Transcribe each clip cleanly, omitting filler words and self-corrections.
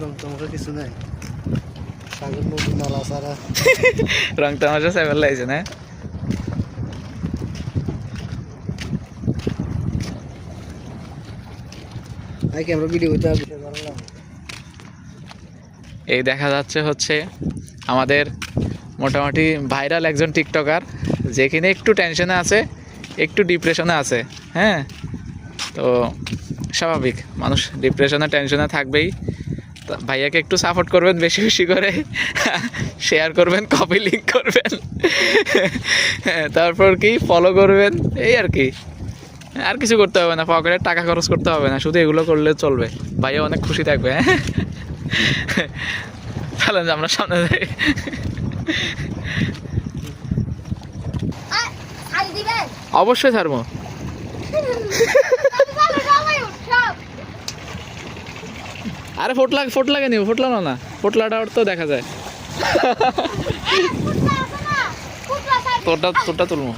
রং তামাশা কিছু নাই, সাগর নদী নালা ছাড়া রং তামাশা সেভেল লাগছে না? আমরা ভিডিও করতে হবে। এই দেখা যাচ্ছে হচ্ছে আমাদের মোটামুটি ভাইরাল একজন টিকটকার, যেখানে একটু টেনশনে আছে, একটু ডিপ্রেশনে আছে। হ্যাঁ, তো স্বাভাবিক, মানুষ ডিপ্রেশনে টেনশনে থাকবেই। ভাইয়াকে একটু সাপোর্ট করবেন বেশি বেশি করে, শেয়ার করবেন, কপি লিঙ্ক করবেন, তারপর কি ফলো করবেন, এই আর কি। আর কিছু করতে হবে না, পকেটে টাকা খরচ করতে হবে না, শুধু এগুলো করলে চলবে। ভাইয়া অনেক খুশি থাকবে। হ্যাঁ, চলেন আমরা সামনে যাই। অবশ্যই ছাড়বো। আরে ফোট লাগে নিও, ফোটলানো না, ফোটলাটা তো দেখা যায়। তোরটা তুলবো।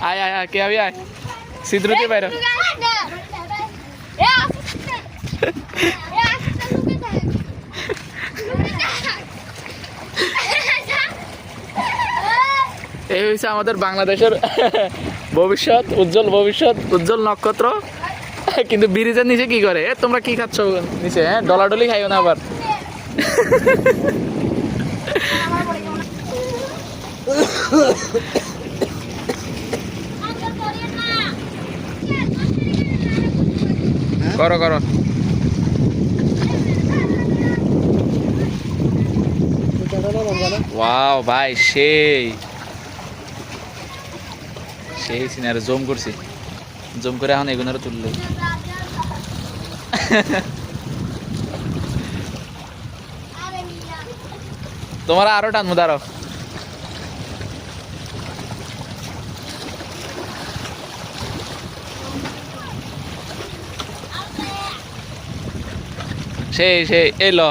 আয় আয় আয়, কে আবি আয়, সিদ্রুতি বাইরে। এই হয়েছে আমাদের বাংলাদেশের ভবিষ্যৎ, উজ্জ্বল নক্ষত্র। কিন্তু ব্রিজের নিচে কি করে? তোমরা কি খাচ্ছ নিচে? হ্যাঁ, ডলাডলি খাইও না আবার। করো করো। ওয়াও ভাই, সেই সিনারে জুম করছি, জুম করে এখন এগুলোর তুললে। তোমার আরো টানবো, দাঁড়ো। সেই এলো,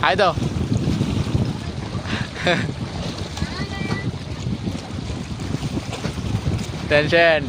আই দাও। টেনশন